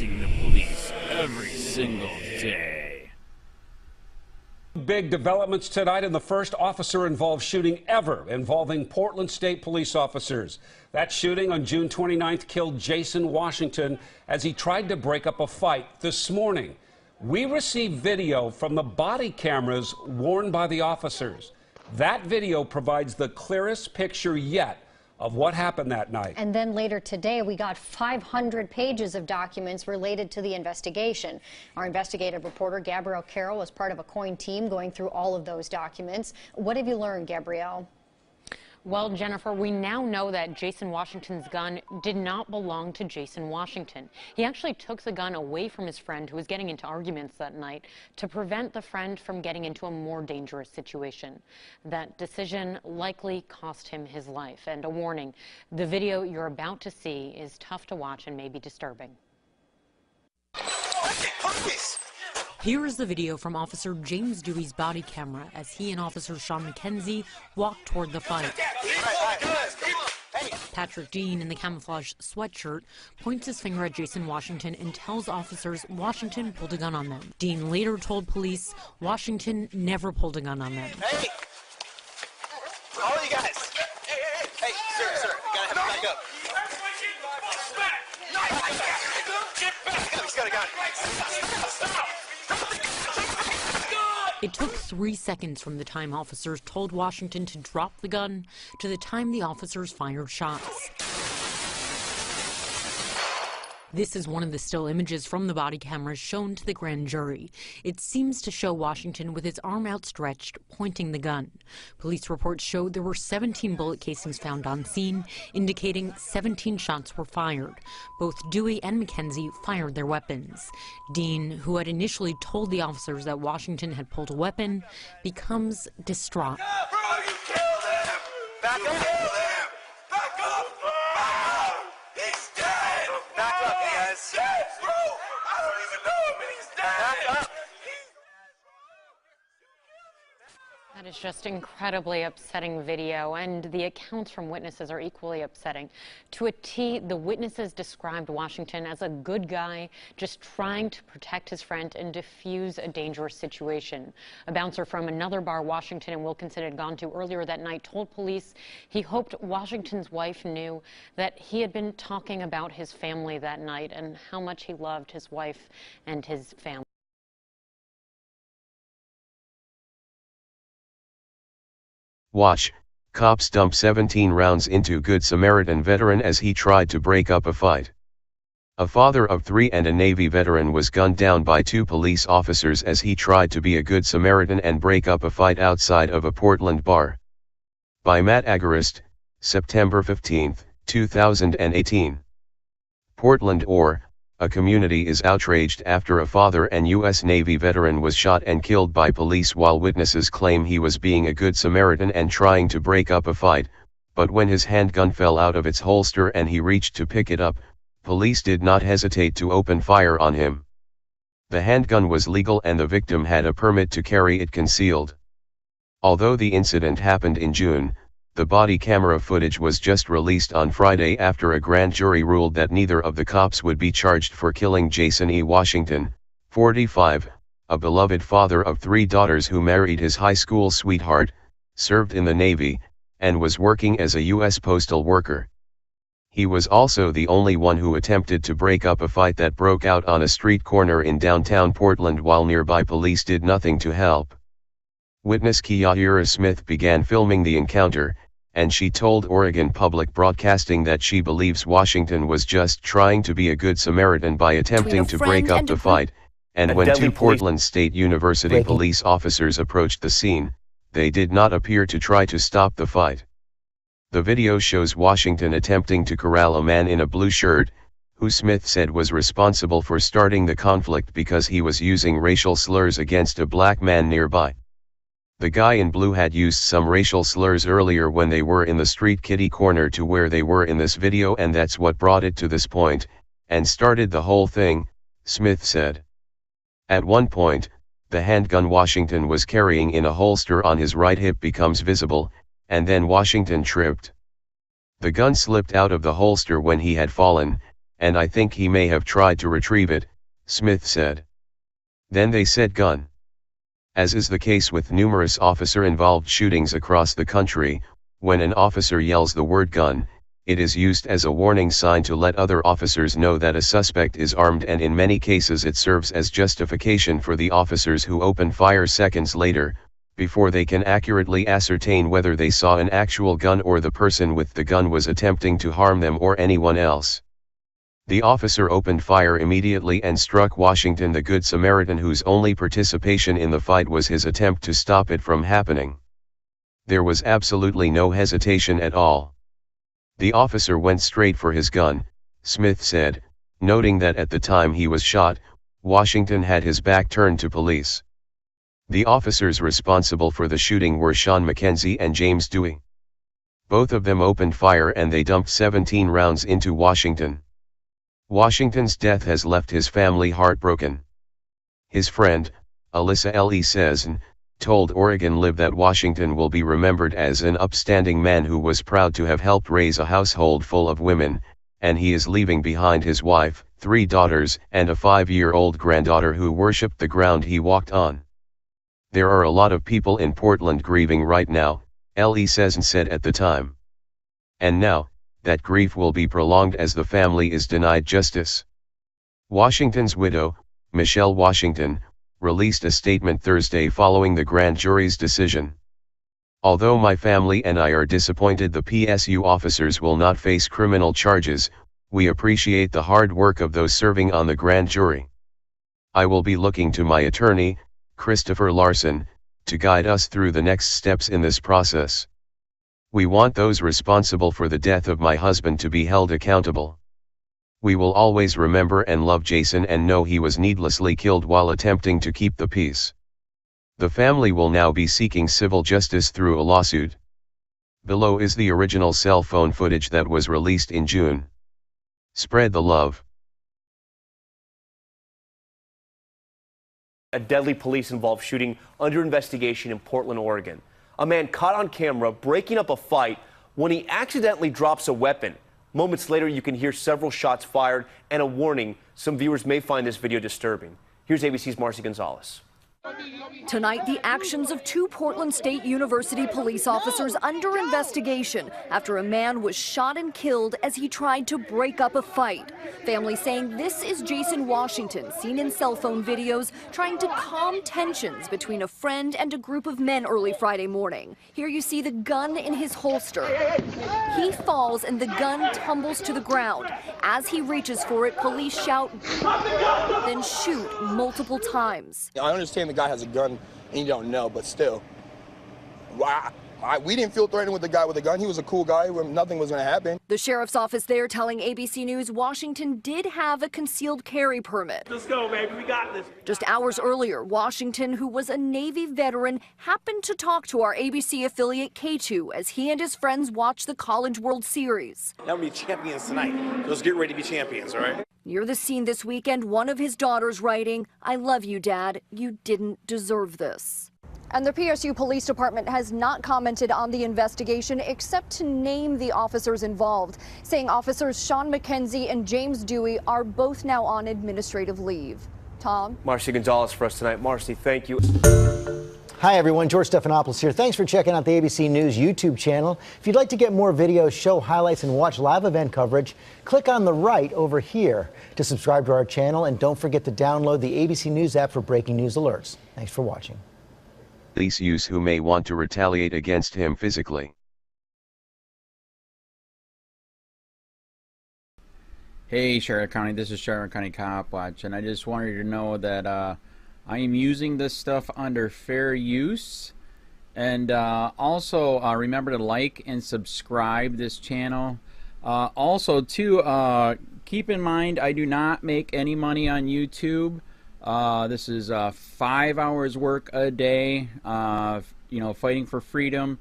facing the police every single day. Big developments tonight in the first officer-involved shooting ever involving Portland State Police officers. That shooting on June 29th killed Jason Washington as he tried to break up a fight this morning. We received video from the body cameras worn by the officers. That video provides the clearest picture yet of what happened that night. And then later today, we got 500 pages of documents related to the investigation. Our investigative reporter, Gabrielle Carroll, was part of a COIN team going through all of those documents. What have you learned, Gabrielle? Well, Jennifer, we now know that Jason Washington's gun did not belong to Jason Washington. He actually took the gun away from his friend who was getting into arguments that night to prevent the friend from getting into a more dangerous situation. That decision likely cost him his life. And a warning, the video you're about to see is tough to watch and may be disturbing. Here is the video from Officer James Dewey's body camera as he and Officer Sean McKenzie walk toward the fight. Patrick Dean, in the camouflage sweatshirt, points his finger at Jason Washington and tells officers Washington pulled a gun on them. Dean later told police Washington never pulled a gun on them. Hey! All you guys! Hey, sir, you gotta have to back up. He's got a gun. It took 3 seconds from the time officers told Washington to drop the gun to the time the officers fired shots. This is one of the still images from the body cameras shown to the grand jury. It seems to show Washington with his arm outstretched, pointing the gun. Police reports showed there were 17 bullet casings found on scene, indicating 17 shots were fired. Both Dewey and McKenzie fired their weapons. Dean, who had initially told the officers that Washington had pulled a weapon, becomes distraught. Bro, you killed him! Back up! Bro, I don't even know him and he's dead. Back up. That is just incredibly upsetting video, and the accounts from witnesses are equally upsetting. To a T, the witnesses described Washington as a good guy, just trying to protect his friend and defuse a dangerous situation. A bouncer from another bar Washington and Wilkinson had gone to earlier that night told police he hoped Washington's wife knew that he had been talking about his family that night and how much he loved his wife and his family. Watch, cops dump 17 rounds into Good Samaritan veteran as he tried to break up a fight. A father of 3 and a Navy veteran was gunned down by 2 police officers as he tried to be a Good Samaritan and break up a fight outside of a Portland bar. By Matt Agarist, September 15, 2018. Portland, or a community is outraged after a father and U.S. Navy veteran was shot and killed by police while witnesses claim he was being a Good Samaritan and trying to break up a fight, but when his handgun fell out of its holster and he reached to pick it up, police did not hesitate to open fire on him. The handgun was legal and the victim had a permit to carry it concealed. Although the incident happened in June, the body camera footage was just released on Friday after a grand jury ruled that neither of the cops would be charged for killing Jason E. Washington, 45, a beloved father of 3 daughters who married his high school sweetheart, served in the Navy, and was working as a U.S. postal worker. He was also the only one who attempted to break up a fight that broke out on a street corner in downtown Portland while nearby police did nothing to help. Witness Kiara Smith began filming the encounter, and she told Oregon Public Broadcasting that she believes Washington was just trying to be a Good Samaritan by attempting to break up the fight, and when 2 Portland State University police officers approached the scene, they did not appear to try to stop the fight. The video shows Washington attempting to corral a man in a blue shirt, who Smith said was responsible for starting the conflict because he was using racial slurs against a black man nearby. The guy in blue had used some racial slurs earlier when they were in the street kitty corner to where they were in this video, and that's what brought it to this point, and started the whole thing, Smith said. At one point, the handgun Washington was carrying in a holster on his right hip becomes visible, and then Washington tripped. The gun slipped out of the holster when he had fallen, and I think he may have tried to retrieve it, Smith said. Then they said gun. As is the case with numerous officer-involved shootings across the country, when an officer yells the word gun, it is used as a warning sign to let other officers know that a suspect is armed, and in many cases it serves as justification for the officers who open fire seconds later, before they can accurately ascertain whether they saw an actual gun or the person with the gun was attempting to harm them or anyone else. The officer opened fire immediately and struck Washington, the Good Samaritan, whose only participation in the fight was his attempt to stop it from happening. There was absolutely no hesitation at all. The officer went straight for his gun, Smith said, noting that at the time he was shot, Washington had his back turned to police. The officers responsible for the shooting were Sean McKenzie and James Dewey. Both of them opened fire and they dumped 17 rounds into Washington. Washington's death has left his family heartbroken. His friend, Alyssa L.E. Sesson, told Oregon Live that Washington will be remembered as an upstanding man who was proud to have helped raise a household full of women, and he is leaving behind his wife, 3 daughters, and a 5-year-old granddaughter who worshipped the ground he walked on. There are a lot of people in Portland grieving right now, L.E. Sesson said at the time. And now, that grief will be prolonged as the family is denied justice. Washington's widow, Michelle Washington, released a statement Thursday following the grand jury's decision. Although my family and I are disappointed the PSU officers will not face criminal charges, we appreciate the hard work of those serving on the grand jury. I will be looking to my attorney, Christopher Larson, to guide us through the next steps in this process. We want those responsible for the death of my husband to be held accountable. We will always remember and love Jason and know he was needlessly killed while attempting to keep the peace. The family will now be seeking civil justice through a lawsuit. Below is the original cell phone footage that was released in June. Spread the love. A deadly police-involved shooting under investigation in Portland, Oregon. A man caught on camera breaking up a fight when he accidentally drops a weapon. Moments later, you can hear several shots fired and a warning. Some viewers may find this video disturbing. Here's ABC's Marcy Gonzalez. Tonight, the actions of 2 Portland State University police officers under investigation after a man was shot and killed as he tried to break up a fight. Families saying this is Jason Washington, seen in cell phone videos, trying to calm tensions between a friend and a group of men early Friday morning. Here you see the gun in his holster. He falls and the gun tumbles to the ground. As he reaches for it, police shout, then shoot multiple times. I understand the guy has a gun and you don't know, but still, we didn't feel threatened with the guy with the gun. He was a cool guy. Nothing was going to happen. The sheriff's office there telling ABC News Washington did have a concealed carry permit. Let's go, baby. We got this. Just hours earlier, Washington, who was a Navy veteran, happened to talk to our ABC affiliate K2 as he and his friends watched the College World Series. Now we'll be champions tonight. Let's get ready to be champions, all right? Near the scene this weekend, one of his daughters writing, "I love you, Dad. You didn't deserve this." And the PSU Police Department has not commented on the investigation except to name the officers involved, saying officers Sean McKenzie and James Dewey are both now on administrative leave. Tom? Marcy Gonzalez for us tonight. Marcy, thank you. Hi everyone, George Stephanopoulos here. Thanks for checking out the ABC News YouTube channel. If you'd like to get more videos, show highlights, and watch live event coverage, click on the right over here to subscribe to our channel, and don't forget to download the ABC News app for breaking news alerts. Thanks for watching. Police use who may want to retaliate against him physically. Hey Charlotte County, this is Charlotte County COPWATCH, and I just wanted you to know that I am using this stuff under fair use, and also remember to like and subscribe this channel. Also too, keep in mind I do not make any money on YouTube. This is 5 hours work a day, you know, fighting for freedom,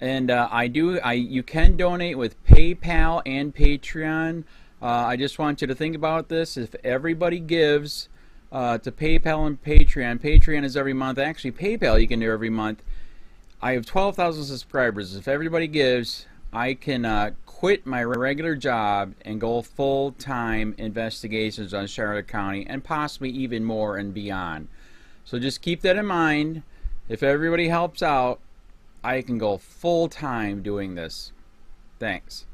and you can donate with PayPal and Patreon. I just want you to think about this. If everybody gives to PayPal and Patreon is every month. Actually, PayPal you can do every month. I have 12,000 subscribers. If everybody gives, I can quit my regular job and go full-time investigations on Charlotte County and possibly even more and beyond. So just keep that in mind. If everybody helps out, I can go full-time doing this. Thanks.